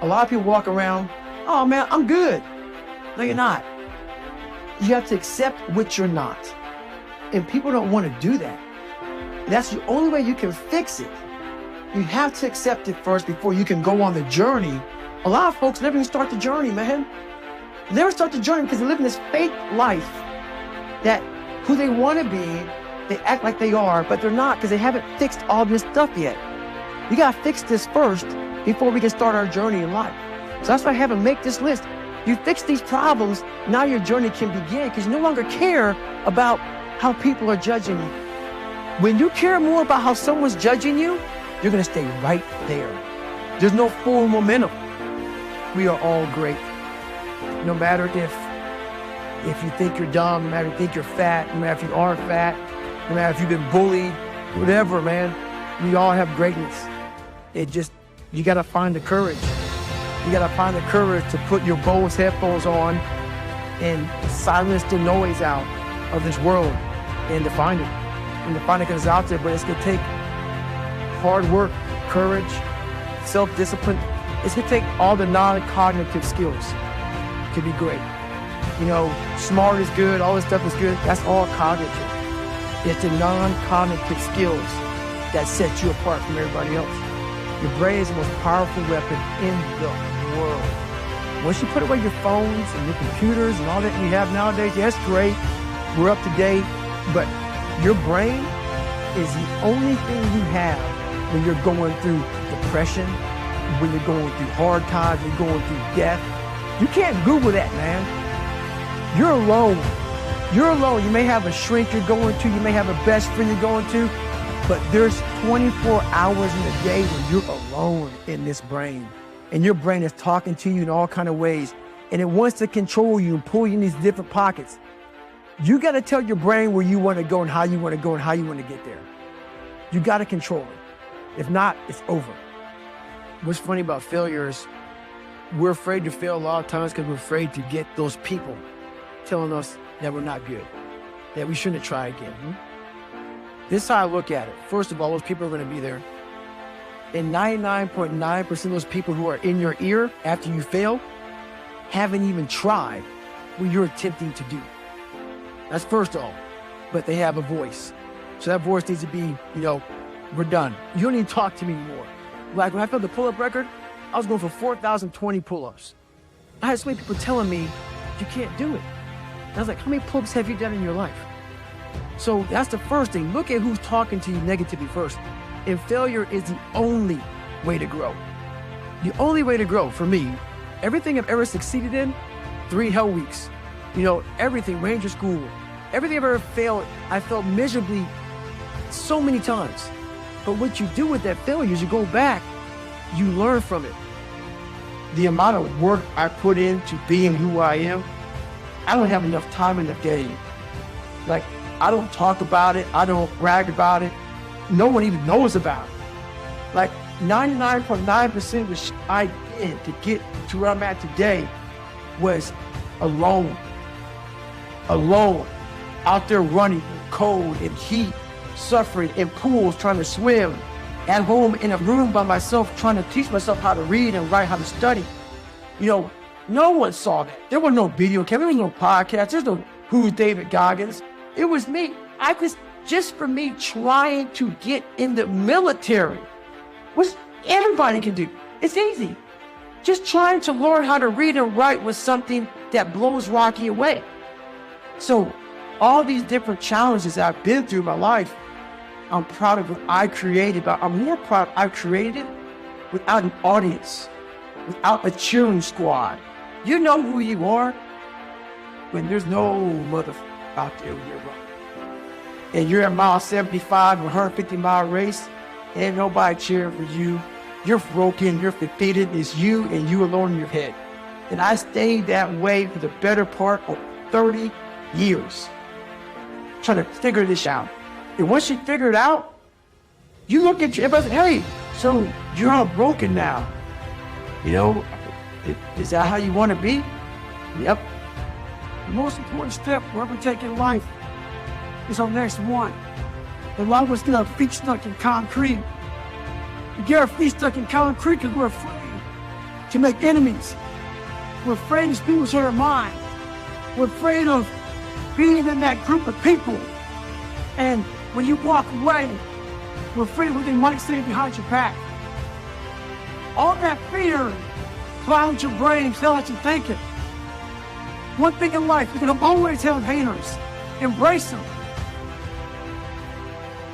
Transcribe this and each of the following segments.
A lot of people walk around, oh man, I'm good. No, you're not. You have to accept what you're not. And people don't want to do that. That's the only way you can fix it. You have to accept it first before you can go on the journey. A lot of folks never even start the journey, man. They never start the journey because they live in this fake life that who they want to be, they act like they are, but they're not because they haven't fixed all this stuff yet. We got to fix this first before we can start our journey in life. So that's why I have them make this list. You fix these problems, now your journey can begin because you no longer care about how people are judging you. When you care more about how someone's judging you, you're going to stay right there. There's no forward momentum. We are all great. No matter if you think you're dumb, no matter if you think you're fat, no matter if you are fat, no matter if you've been bullied, whatever, man, we all have greatness. You got to find the courage. You got to find the courage to put your Bose headphones on and silence the noise out of this world and to find it. And to find it because it's out there, but it's going to take hard work, courage, self-discipline. It's going to take all the non-cognitive skills to be great. You know, smart is good, all this stuff is good. That's all cognitive. It's the non-cognitive skills that set you apart from everybody else. Your brain is the most powerful weapon in the world. Once you put away your phones and your computers and all that you have nowadays, yeah, that's great. We're up to date, but your brain is the only thing you have when you're going through depression, when you're going through hard times, when you're going through death. You can't Google that, man. You're alone. You're alone. You may have a shrink you're going to, you may have a best friend you're going to, but there's 24 hours in a day when you're alone in this brain. And your brain is talking to you in all kinds of ways. And it wants to control you and pull you in these different pockets. You got to tell your brain where you want to go and how you want to go and how you want to get there. You got to control it. If not, it's over. What's funny about failure is we're afraid to fail a lot of times because we're afraid to get those people telling us that we're not good, that we shouldn't try again. This is how I look at it. First of all, those people are going to be there. And 99.9% of those people who are in your ear after you fail haven't even tried what you're attempting to do. That's first off, but they have a voice. So that voice needs to be, we're done. You don't need to talk to me anymore. Like when I filled the pull-up record, I was going for 4,020 pull-ups. I had so many people telling me, you can't do it. And I was like, how many pull-ups have you done in your life? So that's the first thing. Look at who's talking to you negatively first. And failure is the only way to grow. The only way to grow for me, everything I've ever succeeded in, 3 hell weeks. Everything, Ranger School, everything I've ever failed, I failed miserably so many times. But what you do with that failure is you go back, you learn from it. The amount of work I put into being who I am, I don't have enough time in the day. Like, I don't talk about it, I don't brag about it. No one even knows about it. Like 99.9% of the shit I did to get to where I'm at today was alone. Out there running in cold and heat, suffering in pools, trying to swim, at home in a room by myself, trying to teach myself how to read and write, how to study. No one saw that. There was no video camera, there was no podcast, there's no Who's David Goggins. It was me. Just for me trying to get in the military, which everybody can do. It's easy. Just trying to learn how to read and write was something that blows Rocky away. So all these different challenges I've been through in my life, I'm proud of what I created, but I'm more proud I created it without an audience, without a cheering squad. You know who you are when there's no motherfucker out there when you're running. And you're at mile 75, 150-mile race, ain't nobody cheering for you. You're broken, you're defeated, it's you and you alone in your head. And I stayed that way for the better part of 30 years, trying to figure this out. And once you figure it out, you look at everybody and say, hey, so you're all broken now. Is that how you want to be? Yep. The most important step we're ever taking in life is our next one. A lot of us get our feet stuck in concrete. We get our feet stuck in concrete because we're afraid to make enemies. We're afraid to speak what's on our mind. We're afraid of being in that group of people. And when you walk away, we're afraid of what they might say behind your back. All that fear clouds your brain, clouds your thinking. One thing in life, you're gonna always have haters. Embrace them.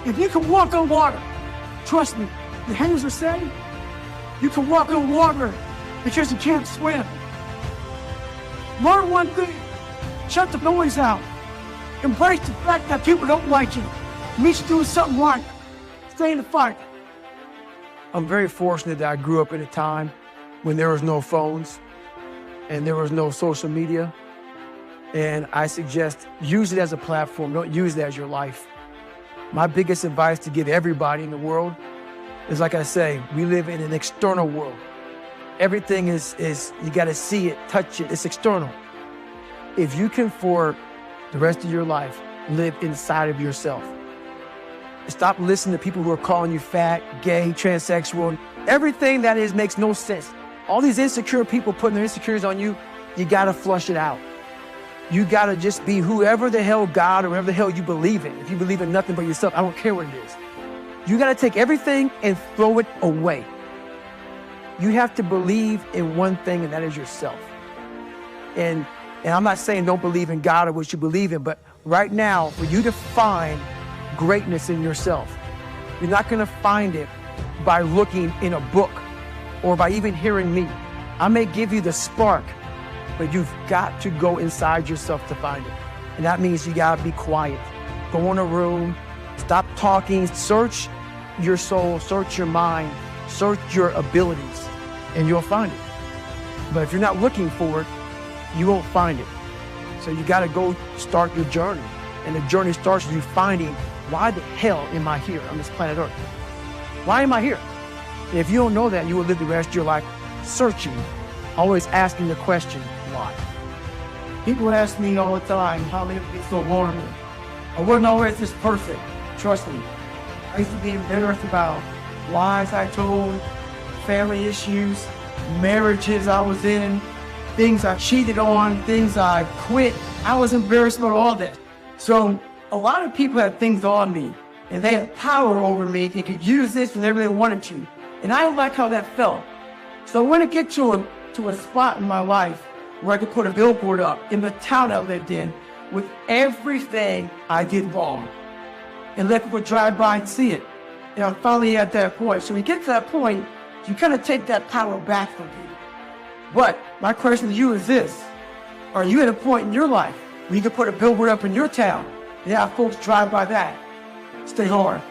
If you can walk on water, trust me, the haters will say, you can walk on water because you can't swim. Learn one thing, shut the noise out. Embrace the fact that people don't like you. Meet you doing something right. Stay in the fight. I'm very fortunate that I grew up in a time when there was no phones and there was no social media. And I suggest use it as a platform. Don't use it as your life. My biggest advice to give everybody in the world is, like I say, we live in an external world. Everything is you got to see it, touch it. It's external. If you can, for the rest of your life, live inside of yourself. Stop listening to people who are calling you fat, gay, transsexual. Everything that is makes no sense. All these insecure people putting their insecurities on you, you got to flush it out. You got to just be whoever the hell God or whatever the hell you believe in. If you believe in nothing but yourself, I don't care what it is. You got to take everything and throw it away. You have to believe in one thing, and that is yourself. And I'm not saying don't believe in God or what you believe in, but right now, for you to find greatness in yourself, you're not going to find it by looking in a book or by even hearing me. I may give you the spark, but you've got to go inside yourself to find it. And that means you got to be quiet. Go in a room, stop talking, search your soul, search your mind, search your abilities, and you'll find it. But if you're not looking for it, you won't find it. So you got to go start your journey. And the journey starts with you finding, why the hell am I here on this planet Earth? Why am I here? And if you don't know that, you will live the rest of your life searching, always asking the question, why? People ask me all the time, how they be so vulnerable. I wasn't always this perfect, trust me. I used to be embarrassed about lies I told, family issues, marriages I was in, things I cheated on, things I quit. I was embarrassed about all that. So a lot of people had things on me, and they had power over me. They could use this whenever they wanted to. And I don't like how that felt. So I want to get to a spot in my life where I could put a billboard up in the town I lived in with everything I did wrong and let people drive by and see it. And I'm finally at that point. So when you get to that point, you kind of take that power back from people. But my question to you is this. Are you at a point in your life where you can put a billboard up in your town and have folks drive by that? Stay hard.